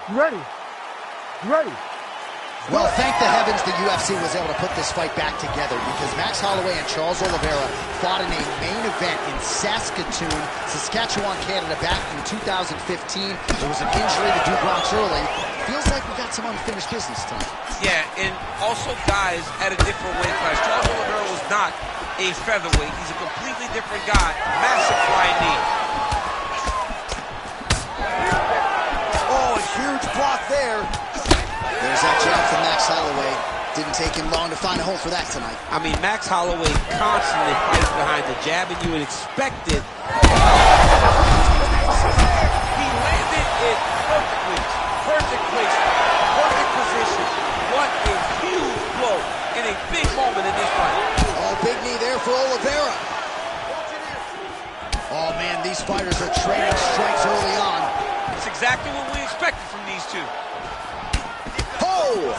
You ready? You ready? Well, thank the heavens the UFC was able to put this fight back together, because Max Holloway and Charles Oliveira fought in a main event in Saskatoon, Saskatchewan, Canada, back in 2015. There was an injury to Drew Bronx early. Feels like we got some unfinished business tonight. Yeah, and also guys at a different weight class. Charles Oliveira was not a featherweight. He's a completely different guy. Massive flying knee. Oh, a huge block there. There's that jab from Max Holloway. Didn't take him long to find a home for that tonight. I mean, Max Holloway constantly fights behind the jab, and you would expect it. He landed it perfectly. Perfect placement. Perfect position. What a huge blow in a big moment in this fight. Oh, big knee there for Oliveira. Oh, man, these fighters are trading strikes early on. It's exactly what we expected from these two. Oh!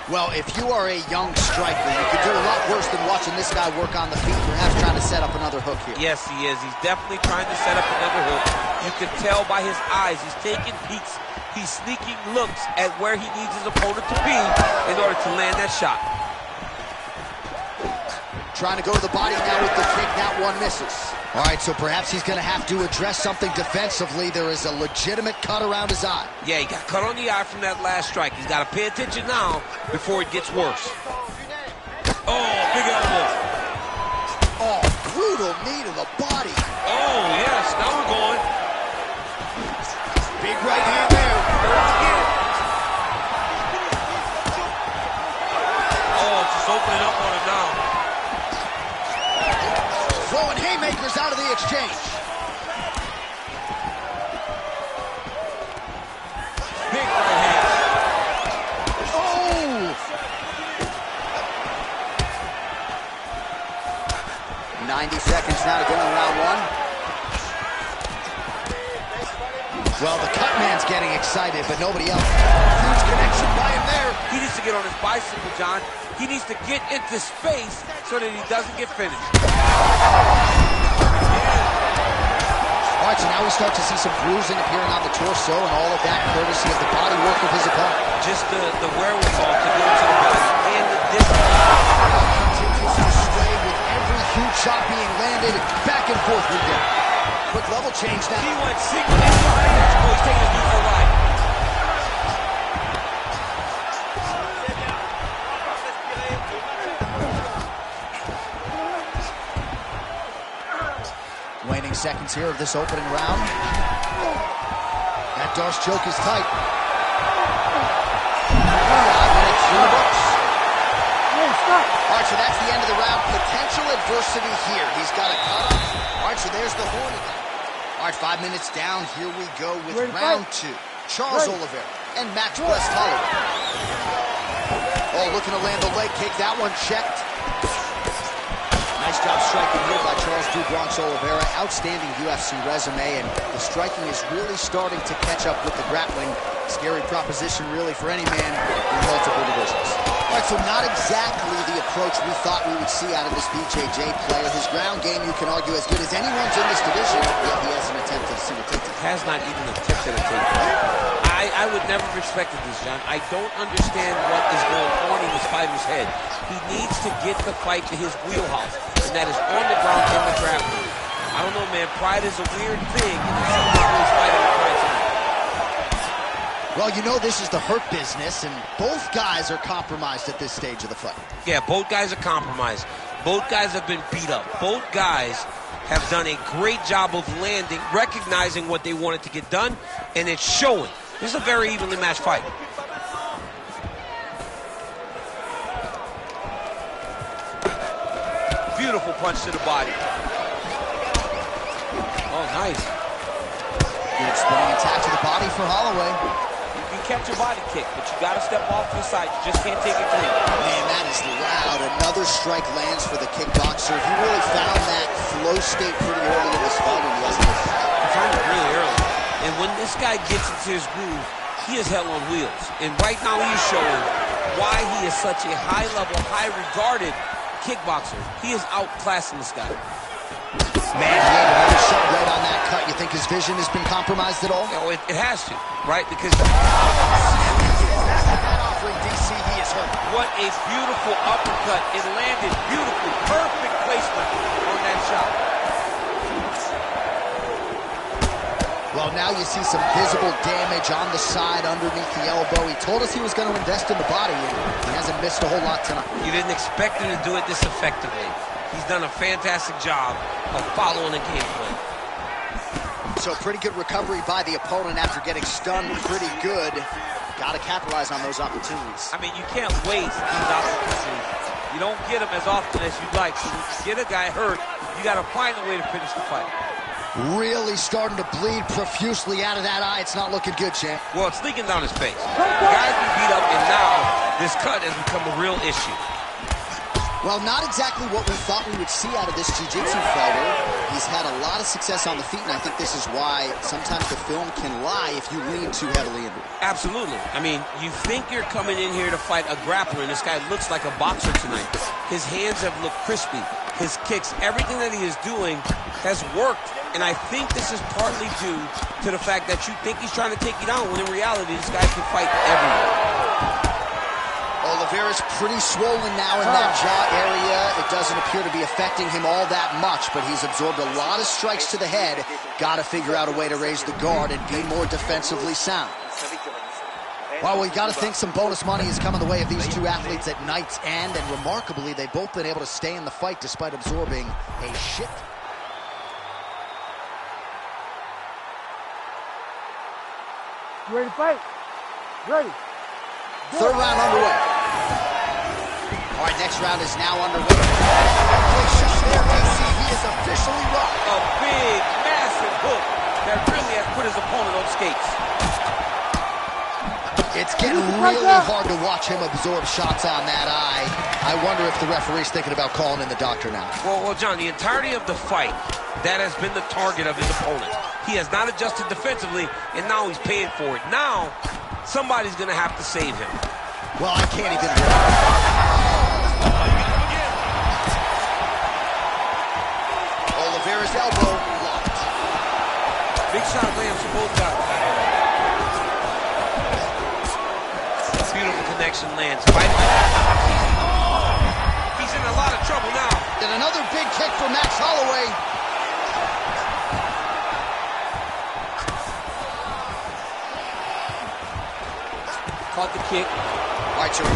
Well, if you are a young striker, you could do a lot worse than watching this guy work on the feet, perhaps trying to set up another hook here. Yes, he is. He's definitely trying to set up another hook. You can tell by his eyes. He's taking peeks. He's sneaking looks at where he needs his opponent to be in order to land that shot. Trying to go to the body now with the kick. That one misses. All right, so perhaps he's going to have to address something defensively. There is a legitimate cut around his eye. Yeah, he got cut on the eye from that last strike. He's got to pay attention now before it gets worse. Oh, big elbow. Oh, brutal knee to the body. Oh, yes, now we're going. Big right hand there. Again. Oh, just opening up on him now. Throwing haymakers out of the exchange. Big right hand. Oh! 90 seconds now to go in round one. Well, the cut man's getting excited, but nobody else. Huge connection by him there. He needs to get on his bicycle, John. He needs to get into space so that he doesn't get finished. All right, so now we start to see some bruising appearing on the torso, and all of that courtesy of the body work of his opponent. Just the wherewithal to go to the body and the distance. Continues to sway with every huge shot being landed. Back and forth we go. Quick level change now. He went single in behind that. Oh, he's taking a knee for life. Waning seconds here of this opening round. That Darce choke is tight. 5 minutes in the books. All right, so that's the end of the round. Potential adversity here. He's got a cut off. All right, so there's the horn again. All right, 5 minutes down. Here we go with round two. Charles Oliveira and Max West Holloway. Oh, looking to land the leg kick. That one checked. Nice job striking here by Charles "Drew Bronx" Oliveira. Outstanding UFC resume, and the striking is really starting to catch up with the grappling. Scary proposition, really, for any man in multiple divisions. All right, so not exactly the approach we thought we would see out of this BJJ player. His ground game, you can argue, as good as anyone's in this division, yet he hasn't attempted a single takedown. Has not even attempted a takedown. I would never have respected this, John. I don't understand what is going on in this fighter's head. He needs to get the fight to his wheelhouse, and that is on the ground in the grappling. I don't know, man. Pride is a weird thing, and some people is fighting with pride tonight. Well, you know this is the hurt business, and both guys are compromised at this stage of the fight. Yeah, both guys are compromised. Both guys have been beat up. Both guys have done a great job of landing, recognizing what they wanted to get done, and it's showing. This is a very evenly matched fight. Beautiful punch to the body. Oh, nice. Good spinning attack to the body for Holloway. You can catch a body kick, but you got to step off to the side. You just can't take it clean. Man, that is loud. Another strike lands for the kickboxer. He really found that flow state pretty early in this fight, wasn't it? He found it really early. And when this guy gets into his groove, he is hell on wheels. And right now he is showing why he is such a high-level, high-regarded kickboxer. He is outclassing this guy. Man, he ate another shot right on that cut. You think his vision has been compromised at all? Oh, it has to, right? Because That offering, DC, he is hurt. what a beautiful uppercut. It landed beautifully. Perfect placement on that shot. Well, now you see some visible damage on the side underneath the elbow. He told us he was going to invest in the body, and he hasn't missed a whole lot tonight. You didn't expect him to do it this effectively. He's done a fantastic job of following the game plan. So pretty good recovery by the opponent after getting stunned pretty good. Got to capitalize on those opportunities. I mean, you can't waste these opportunities. You don't get them as often as you'd like. So when you get a guy hurt, you got to find a way to finish the fight. Really starting to bleed profusely out of that eye. It's not looking good, champ. Well, it's leaking down his face. The guy's been beat up, and now this cut has become a real issue. Well, not exactly what we thought we would see out of this jiu-jitsu fighter. He's had a lot of success on the feet, and I think this is why sometimes the film can lie if you lean too heavily into it. Absolutely. I mean, you think you're coming in here to fight a grappler, and this guy looks like a boxer tonight. His hands have looked crispy. His kicks, everything that he is doing has worked. And I think this is partly due to the fact that you think he's trying to take you down, when in reality, this guy can fight everywhere. Oliveira's pretty swollen now in that jaw area. It doesn't appear to be affecting him all that much, but he's absorbed a lot of strikes to the head. Got to figure out a way to raise the guard and be more defensively sound. Well, we got to think some bonus money has come in the way of these two athletes at night's end, and remarkably, they've both been able to stay in the fight despite absorbing a shit. You ready to fight? Ready. Third round underway. All right, next round is now underway. Quick shot there, DC. He is officially rocked. A big, massive hook that really has put his opponent on skates. It's getting really hard to watch him absorb shots on that eye. I wonder if the referee's thinking about calling in the doctor now. Well, John, the entirety of the fight, that has been the target of his opponent. He has not adjusted defensively, and now he's paying for it. Now, somebody's going to have to save him. Well, I can't even... Oliveira's elbow blocked. Big shot lands for both guys. Beautiful connection lands. He's in a lot of trouble now. And another big kick for Max Holloway. Caught the kick. All right, so he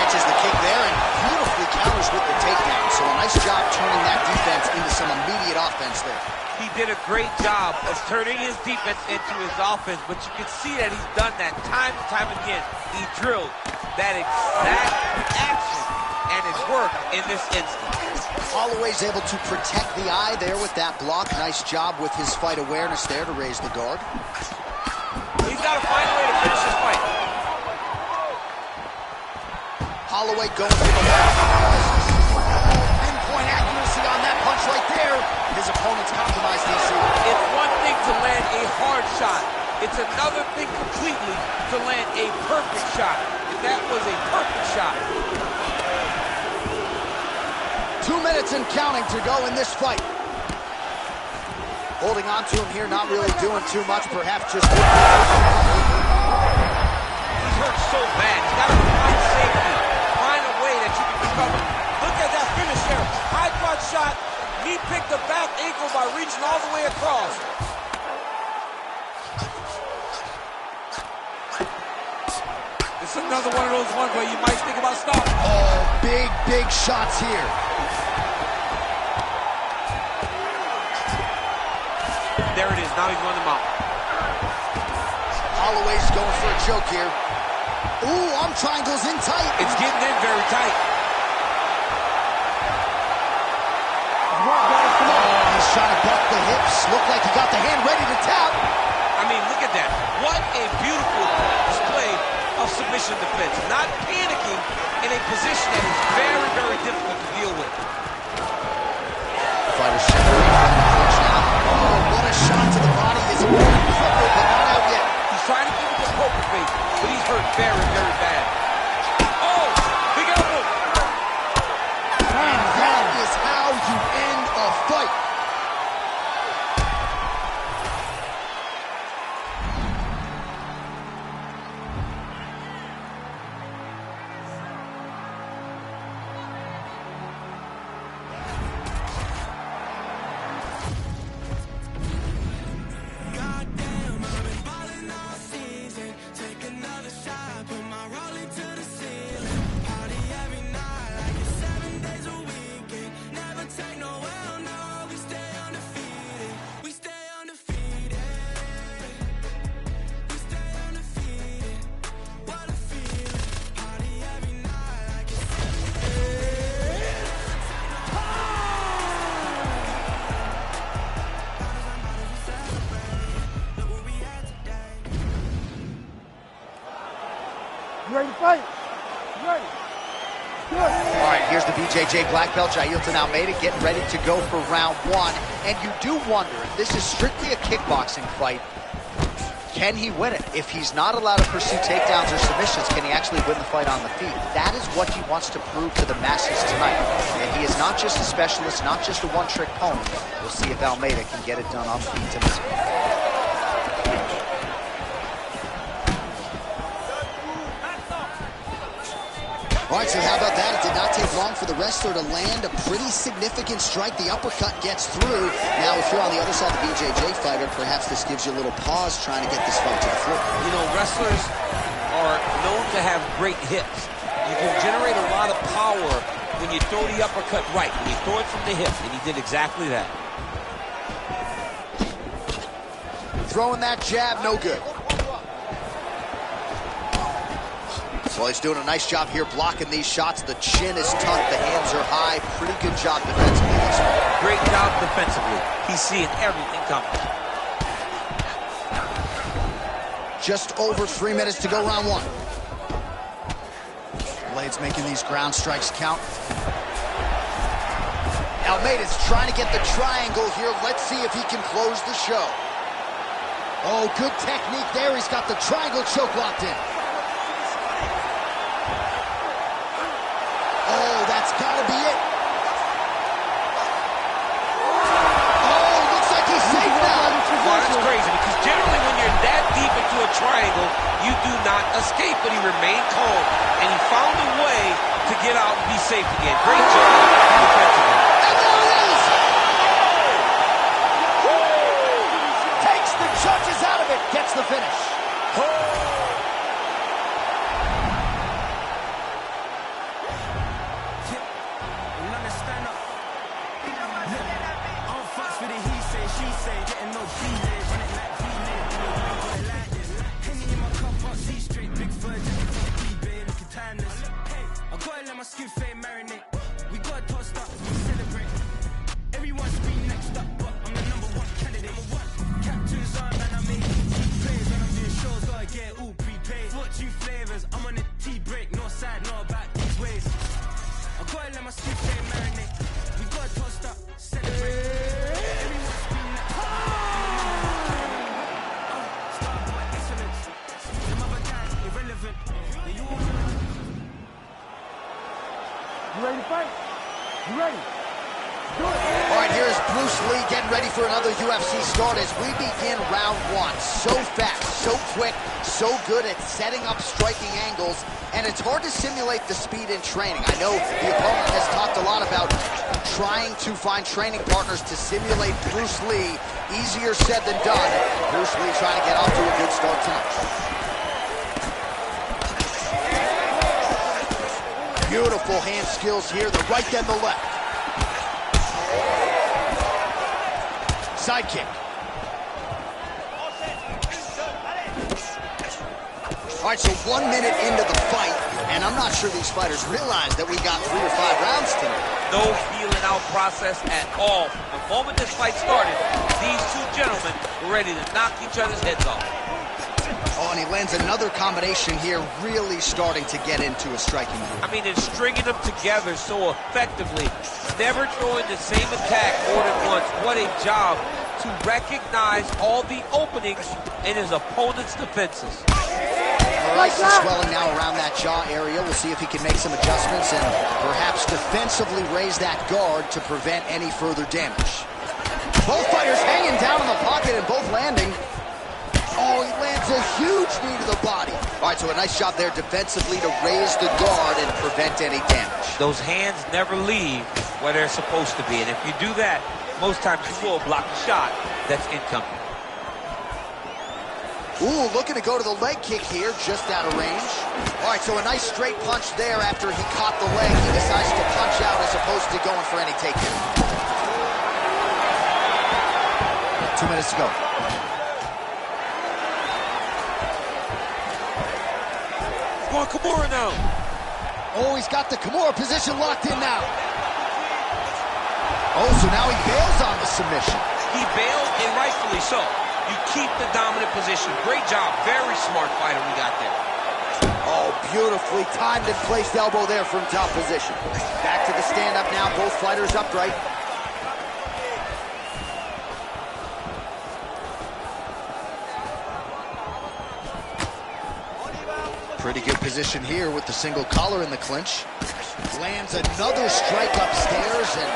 catches the kick there and beautifully counters with the takedown. So a nice job turning that defense into some immediate offense there. He did a great job of turning his defense into his offense, but you can see that he's done that time and time again. He drilled that exact action, and it's worked in this instance. Holloway's able to protect the eye there with that block. Nice job with his fight awareness there to raise the guard. He's got to find a way to finish this fight. Holloway going for the left. Pinpoint accuracy on that punch right there. His opponent's compromised, DC. It's one thing to land a hard shot. It's another thing completely to land a perfect shot. And that was a perfect shot. 2 minutes and counting to go in this fight. Holding on to him here, not really doing too much, perhaps just... He's hurt so bad. He's got to find safety. Find a way that you can recover. Look at that finish there. High crotch shot. He picked the back ankle by reaching all the way across. It's another one of those ones where you might think about stopping. Oh, big shots here. There it is. Now he's running them out. Holloway's going for a choke here. Ooh, arm triangle's in tight. It's getting in very tight. He's trying to buck the hips. Looked like he got the hand ready to tap. I mean, look at that. What a beautiful display of submission defense. Not panicking in a position that is very, very difficult to deal with. Fighter separating from the clinch now. Oh, what a shot to the body. His opponent crippled, but not out yet. He's trying to keep him a poker face, but he's hurt very, very bad. Oh, big elbow. And that is how you end a fight. ready to fight? You ready? Good. All right, here's the BJJ black belt, Jailton Almeida, getting ready to go for round one. And you do wonder, if this is strictly a kickboxing fight, can he win it? If he's not allowed to pursue takedowns or submissions, can he actually win the fight on the feet? That is what he wants to prove to the masses tonight. And he is not just a specialist, not just a one-trick pony. We'll see if Almeida can get it done on the feet tonight. All right, so how about that? It did not take long for the wrestler to land a pretty significant strike. The uppercut gets through. Now, if you're on the other side of the BJJ fighter, perhaps this gives you a little pause trying to get this fight to the floor. You know, wrestlers are known to have great hips. You can generate a lot of power when you throw the uppercut right, when you throw it from the hip, and he did exactly that. Throwing that jab, no good. Well, he's doing a nice job here blocking these shots. The chin is tucked, the hands are high. Pretty good job defensively this one. Great job defensively. He's seeing everything coming. Just over 3 minutes to go, round one. Blades making these ground strikes count. Almeida's trying to get the triangle here. Let's see if he can close the show. Oh, good technique there. He's got the triangle choke locked in. That's gotta be it. Oh, looks like he's safe now. Well, that's crazy, because generally when you're that deep into a triangle, you do not escape, but he remained calm, and he found a way to get out and be safe again. Great job defensively. And there it is! Takes the judges out of it, gets the finish. You ready to fight? You ready? Do it. All right, here's Bruce Lee getting ready for another UFC start as we begin round one. So fast, so quick, so good at setting up striking angles, and it's hard to simulate the speed in training. I know the opponent has talked a lot about trying to find training partners to simulate Bruce Lee. Easier said than done. Bruce Lee trying to get off to a good start tonight. Beautiful hand skills here, the right then the left. Side kick. All right, so 1 minute into the fight, and I'm not sure these fighters realize that we got 3 or 5 rounds tonight. No feeling out process at all. From the moment this fight started, these two gentlemen were ready to knock each other's heads off. Oh, and he lands another combination here, really starting to get into a striking groove. I mean, it's stringing them together so effectively, never throwing the same attack more than once. What a job to recognize all the openings in his opponent's defenses. Rice is swelling now around that jaw area. We'll see if he can make some adjustments and perhaps defensively raise that guard to prevent any further damage. Both fighters hanging down in the pocket and both landing. Oh, he lands a huge knee to the body. All right, so a nice job there defensively to raise the guard and prevent any damage. Those hands never leave where they're supposed to be, and if you do that, most times you will block a shot that's incoming. Ooh, looking to go to the leg kick here, just out of range. All right, so a nice straight punch there after he caught the leg. He decides to punch out as opposed to going for any takedown. 2 minutes to go. Go on, Kimura now. Oh, he's got the Kimura position locked in now. Oh, so now he bails on the submission. He bailed, and rightfully so. You keep the dominant position. Great job. Very smart fighter we got there. Oh, Beautifully timed and placed elbow there from top position. Back to the stand-up now, both fighters upright. Pretty good position here with the single collar in the clinch. Lands another strike upstairs, and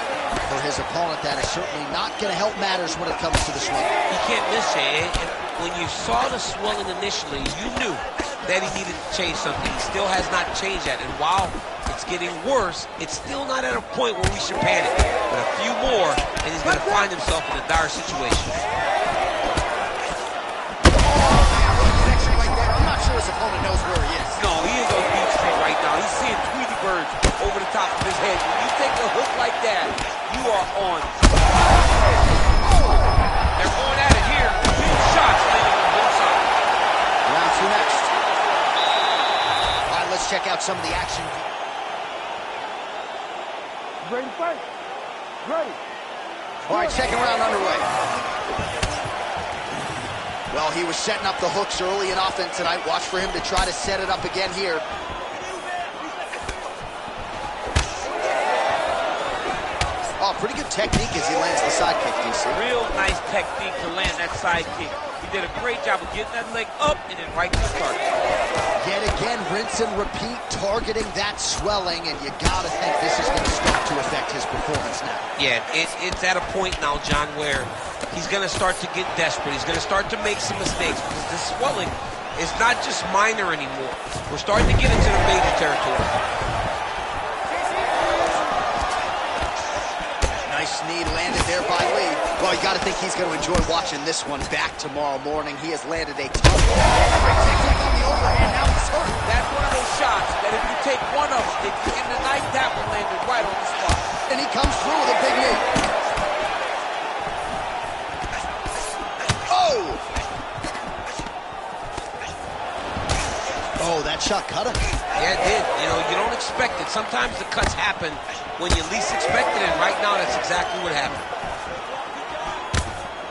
for his opponent, that is certainly not going to help matters when it comes to the swelling. He can't miss, Jay. And when you saw the swelling initially, you knew that he needed to change something. He still has not changed that. And while it's getting worse, it's still not at a point where we should panic. But a few more, and he's going to find himself in a dire situation. His opponent knows where he is. No, he is on Beach Street right now. He's seeing Tweety birds over the top of his head. When you take a hook like that, you are on. They're going at it here. Big shots landing on both sides. Round two next. All right, let's check out some of the action. Ready to fight? Ready. All right, second round underway. Well, he was setting up the hooks early in offense tonight. Watch for him to try to set it up again here. Oh, pretty good technique as he lands the side kick, DC. Real nice technique to land that side kick. He did a great job of getting that leg up and then right to the target. Yet again, rinse and repeat, targeting that swelling, and you gotta think this is gonna start to affect his performance now. Yeah, it's at a point now, John, where he's gonna start to get desperate. He's gonna start to make some mistakes because the swelling is not just minor anymore. We're starting to get into the major territory. Nice knee landed there by Lee. Well, you gotta think he's gonna enjoy watching this one back tomorrow morning. He has landed a tough great technique on the overhand. Now he's hurt. That's one of those shots that if you take one of them, if you end the night, that one landed right on the spot. And he comes through with a big knee. Oh, that shot cut him. Yeah, it did. You know, you don't expect it. Sometimes the cuts happen when you least expect it, and right now that's exactly what happened.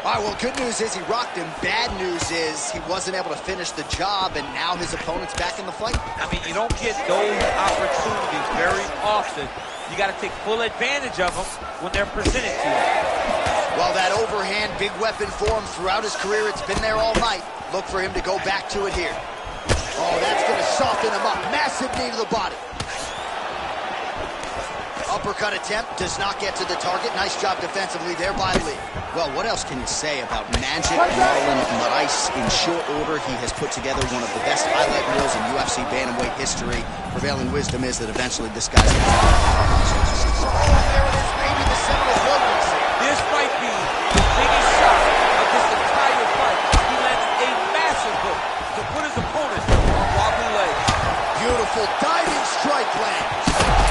All right, well, good news is he rocked him. Bad news is he wasn't able to finish the job, and now his opponent's back in the fight. I mean, you don't get those opportunities very often. You got to take full advantage of them when they're presented to you. Well, that overhand big weapon for him throughout his career, it's been there all night. Look for him to go back to it here. Oh, that's going to soften him up. Massive knee to the body. Uppercut attempt does not get to the target. Nice job defensively there by Lee. Well, what else can you say about Magic Marlon Moraes? In short order, he has put together one of the best highlight reels in UFC bantamweight history. Prevailing wisdom is that eventually this guy's going to... Oh, there it is. Maybe the seminal blow piece here. This might be the biggest shot of this entire fight. He landed a massive hook to put his opponent on wobbly legs. Beautiful diving strike land.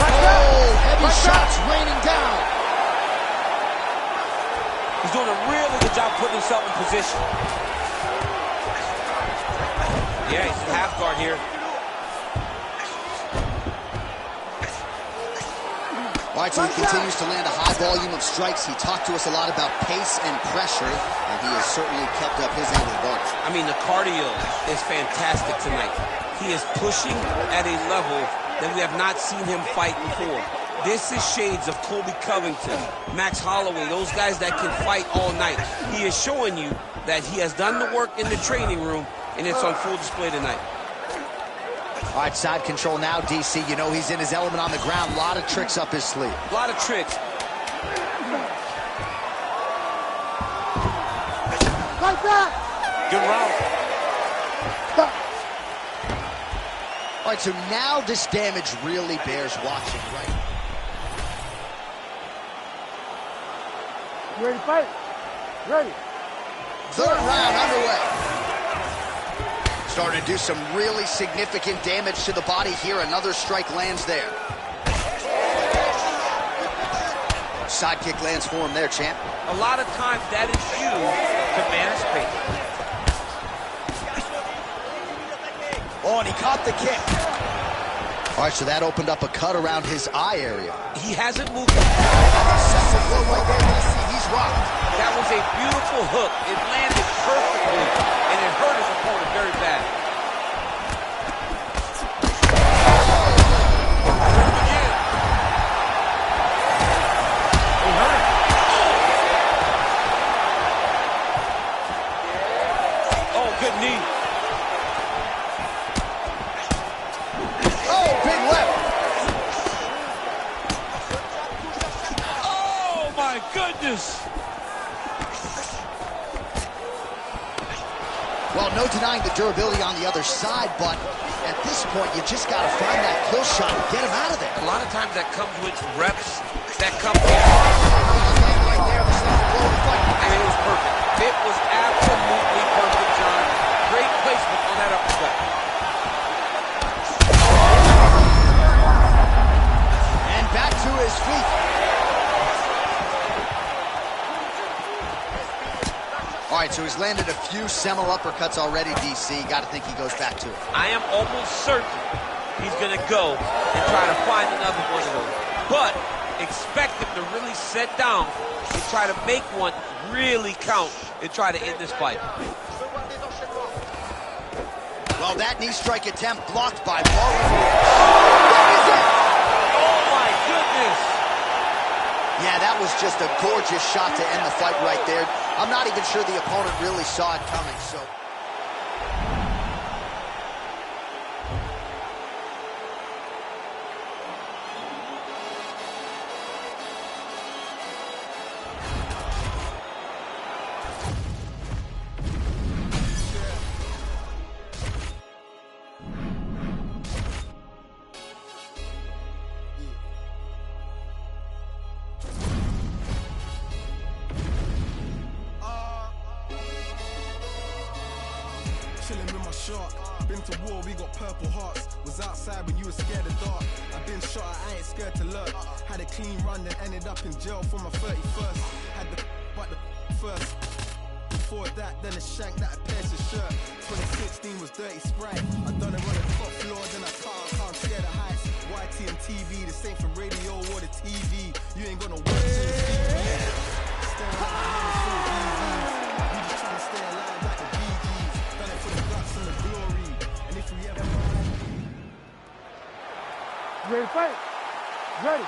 Oh, heavy shots raining down. He's doing a really good job putting himself in position. Yeah, he's in half guard here. All right, so he continues to land a high volume of strikes. He talked to us a lot about pace and pressure, and he has certainly kept up his end of the bargain. I mean, the cardio is fantastic tonight. He is pushing at a level that we have not seen him fight before. This is shades of Colby Covington, Max Holloway, those guys that can fight all night. He is showing you that he has done the work in the training room, and it's on full display tonight. All right, side control now, DC. You know he's in his element on the ground. A lot of tricks up his sleeve. A lot of tricks. Like that! Good round. All right, so now this damage really bears watching, right? You ready to fight? Ready. Third round underway. Starting to do some really significant damage to the body here. Another strike lands there. Side kick lands for him there, champ. A lot of times that is used to manage pace. Oh, and he caught the kick. All right, so that opened up a cut around his eye area. He hasn't moved. Successful blow right there, DC. He's rocked. That was a beautiful hook. It landed perfectly, and it hurt his opponent very bad. goodness! Well, no denying the durability on the other side, but at this point, you just got to find that kill shot and get him out of there. A lot of times that comes with reps. That comes with... Right there, this is the blow of the fight. I mean, it was perfect. It was absolutely perfect, John. Great placement on that uppercut. And back to his feet. All right, so he's landed a few seminal uppercuts already, DC. Got to think he goes back to it. I am almost certain he's going to go and try to find another one of those. But expect him to really sit down and try to make one really count and try to end this fight. Well, that knee strike attempt blocked by Marlon. Oh, my goodness. Yeah, that was just a gorgeous shot to end the fight right there. I'm not even sure the opponent really saw it coming, so... Chilling with my shark, been to war, we got purple hearts. Was outside when you were scared of dark. I've been shot, I ain't scared to lurk. Had a clean run, then ended up in jail for my 31st. Had the but the first. Before that, then a shank that I pierced his shirt. 2016 was Dirty Sprite. I done it on the top floor, then I can't scare the heights. YT and TV, the same for radio or the TV. You ain't gonna work since TV. Staring at my hands through EVs. We just trying to stay alive like the Bee Gees. Done it for the guts and the glory. And if we ever You ready to fight? Ready.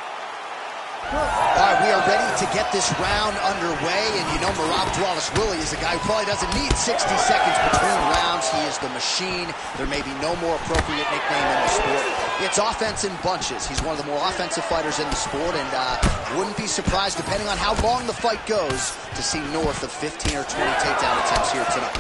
All right, we are ready to get this round underway, and you know Merab Dvalishvili is a guy who probably doesn't need 60 seconds between rounds. He is the machine. There may be no more appropriate nickname in the sport. It's offense in bunches. He's one of the more offensive fighters in the sport, and wouldn't be surprised, depending on how long the fight goes, to see north of 15 or 20 takedown attempts here tonight.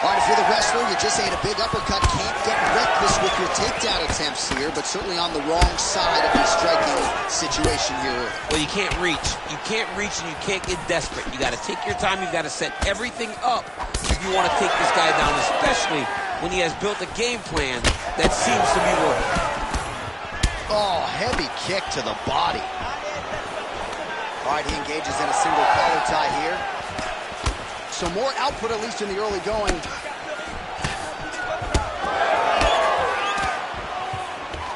All right, if you're the wrestler, you just ate a big uppercut, can't get reckless with your takedown attempts here, but certainly on the wrong side of the striking situation here. Well, you can't reach. You can't reach and you can't get desperate. You got to take your time. You got to set everything up if you want to take this guy down, especially when he has built a game plan that seems to be working. Oh, heavy kick to the body. All right, he engages in a single collar tie here. So more output, at least in the early going.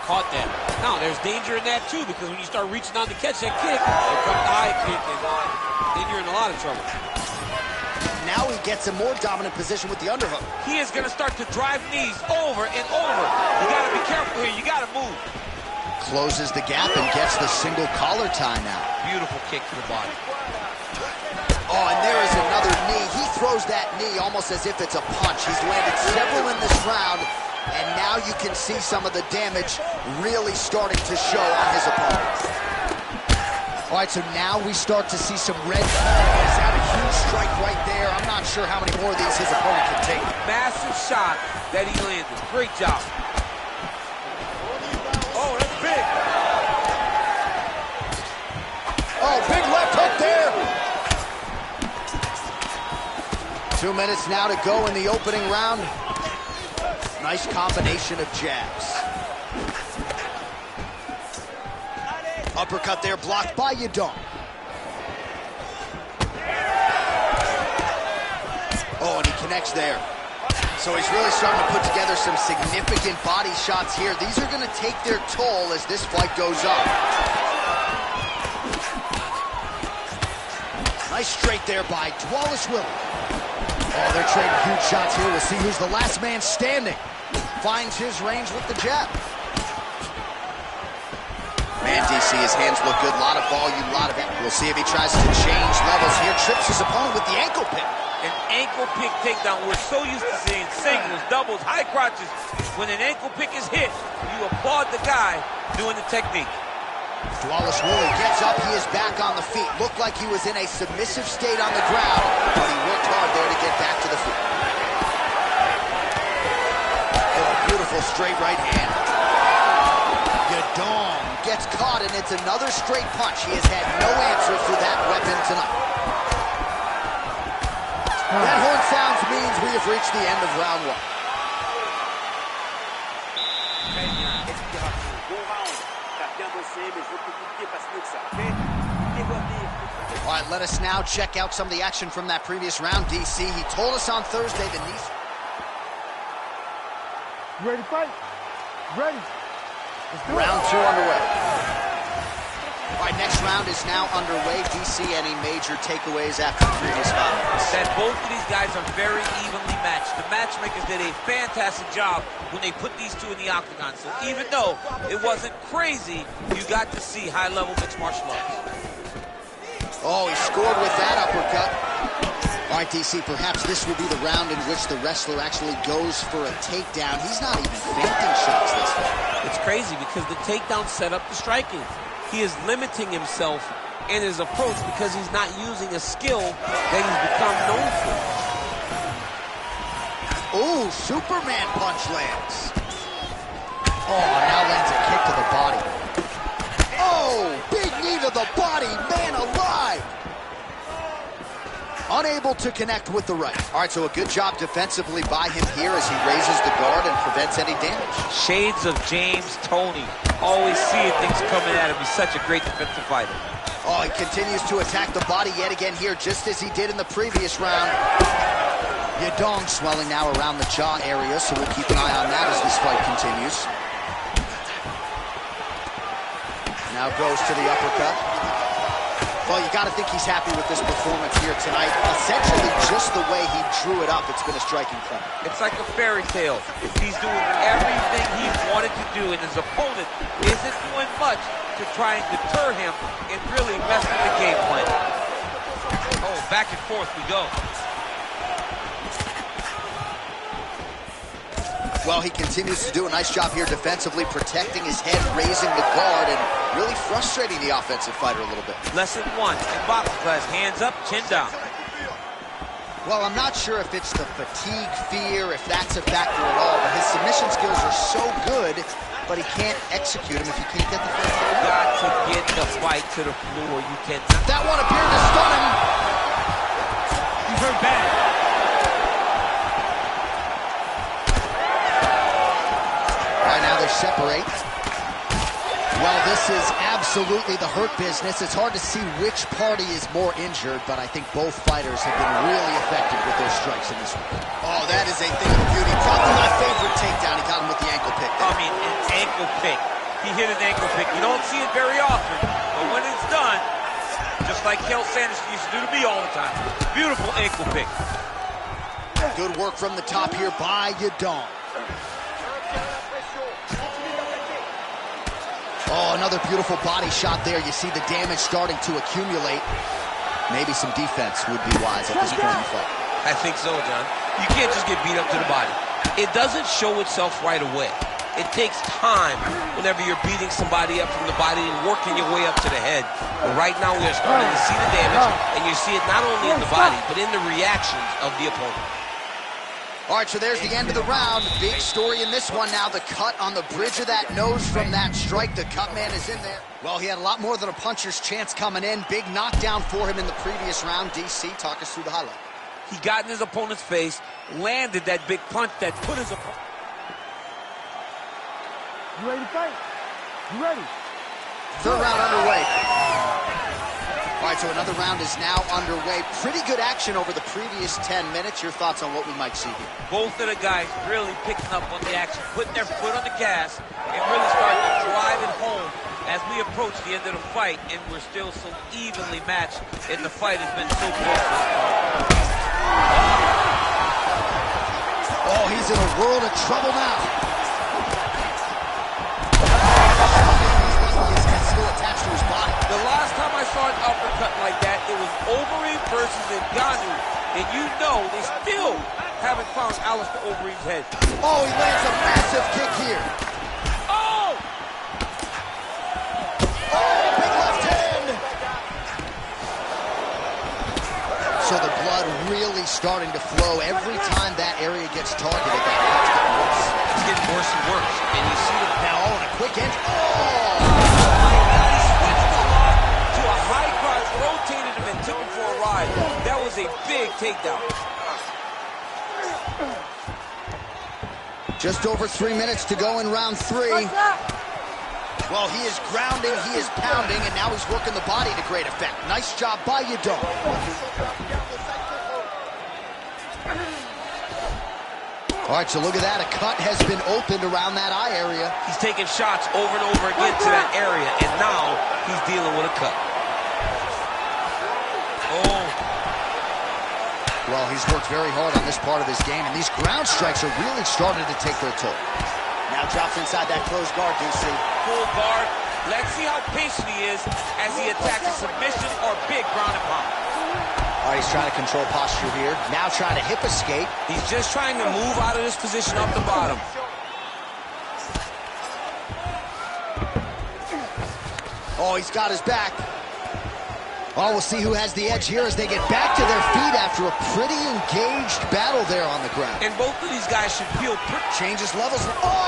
Caught that. Now, there's danger in that, too, because when you start reaching on to catch that kick, here comes the high kick, and then you're in a lot of trouble. Now he gets a more dominant position with the underhook. He is going to start to drive knees over and over. You got to be careful here. You got to move. Closes the gap and gets the single collar tie now. Beautiful kick to the body. Oh, and there is another knee. He throws that knee almost as if it's a punch. He's landed several in this round, and now you can see some of the damage really starting to show on his opponent. All right, so now we start to see some red. He's had a huge strike right there. I'm not sure how many more of these his opponent can take. Massive shot that he landed. Great job. Oh, that's big. Oh, big left hook there. 2 minutes now to go in the opening round. Nice combination of jabs. Uppercut there, blocked by Yadong. Oh, and he connects there. So he's really starting to put together some significant body shots here. These are going to take their toll as this fight goes up. Nice straight there by Dvalishvili. Oh, they're trading huge shots here. We'll see who's the last man standing. Finds his range with the jab. Man, DC, his hands look good. A lot of volume, a lot of it. We'll see if he tries to change levels here. Trips his opponent with the ankle pick. An ankle pick takedown. We're so used to seeing singles, doubles, high crotches. When an ankle pick is hit, you applaud the guy doing the technique. Flawless Willie gets up, he is back on the feet. Looked like he was in a submissive state on the ground, but he worked hard there to get back to the feet. Oh, beautiful straight right hand. Yadong gets caught, and it's another straight punch. He has had no answer for that weapon tonight. That horn sounds means we have reached the end of round one. All right, let us now check out some of the action from that previous round, DC. He told us on Thursday the knees. You ready to fight? Ready. Round two underway. All right, next round is now underway. DC, any major takeaways after the previous round? That both of these guys are very evenly matched. The matchmakers did a fantastic job when they put these two in the octagon. So even though it wasn't crazy, you got to see high-level mixed martial arts. Oh, he scored with that uppercut. All right, DC, perhaps this will be the round in which the wrestler actually goes for a takedown. He's not even feinting shots this time. It's crazy because the takedown set up the striking. He is limiting himself in his approach because he's not using a skill that he's become known for. Oh, Superman punch lands. Oh, now lands a kick to the body. Oh, big knee to the body, man alive. Unable to connect with the right. All right, so a good job defensively by him here as he raises the guard and prevents any damage. Shades of James Toney. Always seeing things coming at him. He's such a great defensive fighter. Oh, he continues to attack the body yet again here, just as he did in the previous round. Yadong swelling now around the jaw area, so we'll keep an eye on that as this fight continues. Now goes to the uppercut. Well, you got to think he's happy with this performance here tonight. Essentially, just the way he drew it up, it's been a striking fight. It's like a fairy tale. He's doing everything he wanted to do, and his opponent isn't doing much to try and deter him and really mess with the game plan. Oh, back and forth we go. Well, he continues to do a nice job here defensively, protecting his head, raising the guard, and really frustrating the offensive fighter a little bit. Lesson one in boxing class, hands up, chin down. Well, I'm not sure if it's the fatigue, fear, if that's a factor at all, but his submission skills are so good, but he can't execute them if he can't get the fight. You got to get the fight to the floor. You cannot. That one appeared to stun him. You heard bad. Now they separate. Well, this is absolutely the hurt business. It's hard to see which party is more injured, but I think both fighters have been really effective with their strikes in this one. Oh, that is a thing of beauty. Probably my favorite takedown. He got him with the ankle pick there. I mean, an ankle pick. He hit an ankle pick. You don't see it very often, but when it's done, just like Kel Sanderson used to do to me all the time. Beautiful ankle pick. Good work from the top here by Yadong. Oh, another beautiful body shot there. You see the damage starting to accumulate. Maybe some defense would be wise at this point in the fight. I think so, John. You can't just get beat up to the body. It doesn't show itself right away. It takes time whenever you're beating somebody up from the body and working your way up to the head. But right now we are starting to see the damage, and you see it not only in the body, but in the reactions of the opponent. All right, so there's the end of the round. Big story in this one now. The cut on the bridge of that nose from that strike. The cut man is in there. Well, he had a lot more than a puncher's chance coming in. Big knockdown for him in the previous round. DC, talk us through the highlight. He got in his opponent's face, landed that big punch that put his opponent. You ready to fight? You ready? Third round underway. All right, so another round is now underway. Pretty good action over the previous 10 minutes. Your thoughts on what we might see here? Both of the guys really picking up on the action, putting their foot on the gas, and really starting to drive it home as we approach the end of the fight, and we're still so evenly matched, and the fight has been so close. Oh, he's in a world of trouble now. He's still attached to his body. The last time I saw an uppercut like that, it was Overeem versus Ngannou, and you know they still haven't found Alistair Overeem's head. Oh, he lands a massive kick here. Oh! Oh! blood really starting to flow every time that area gets targeted. That cut's getting worse. It's getting worse and worse. And you see the Now, oh, and a quick end. Oh! He switched the lock to a high crotch, rotated him and took him for a ride. That was a big takedown. Just over 3 minutes to go in round 3. Well, he is grounding, he is pounding, and now he's working the body to great effect. Nice job by Yadong. All right, so look at that. A cut has been opened around that eye area. He's taking shots over and over again to that area, and now he's dealing with a cut. Oh. Well, he's worked very hard on this part of his game, and these ground strikes are really starting to take their toll. Now drops inside that closed guard, DC. Full guard. Let's see how patient he is as he attacks a submission or big ground and pound. All right, he's trying to control posture here. Now trying to hip escape. He's just trying to move out of this position up the bottom. Oh, he's got his back. Oh, we'll see who has the edge here as they get back to their feet after a pretty engaged battle there on the ground. And both of these guys should feel pretty. Changes levels. Oh!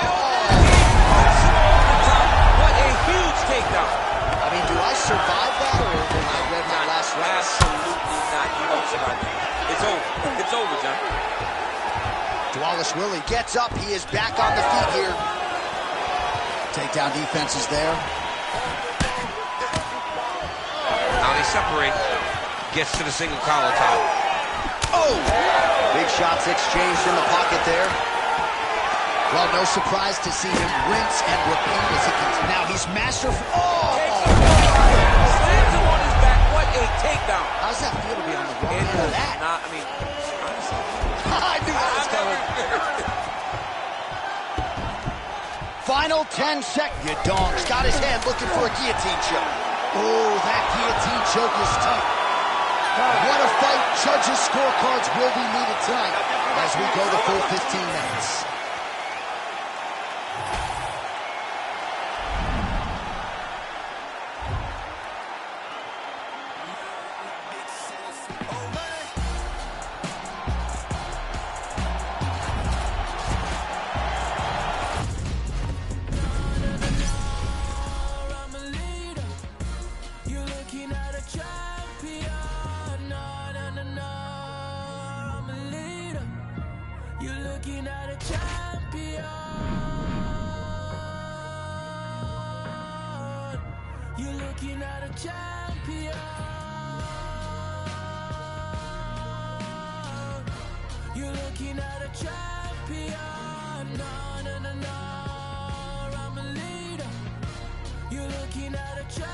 What a huge takedown. I mean, do I survive that, or when I read my last round? Absolutely not. You don't survive that. It's over. It's over, John. Wallace Willie gets up. He is back on the feet here. Takedown defense is there. Now they separate. Gets to the single collar top. Oh! Big shots exchanged in the pocket there. Well, no surprise to see him rinse and repeat as he continues. Now he's masterful. Oh! Slams him on his back. What a takedown. How does that feel to be on the wrong end of that? Not, I mean, honestly. I knew that was coming. Final 10 seconds. Yadong's got his head looking for a guillotine choke. Oh, that guillotine choke is tough. What a fight. Judges' scorecards will be needed tonight as we go the full 15 minutes. Looking at a champion. You're looking at a champion. You're looking at a champion. No, no, no, no. I'm a leader. You're looking at a champion.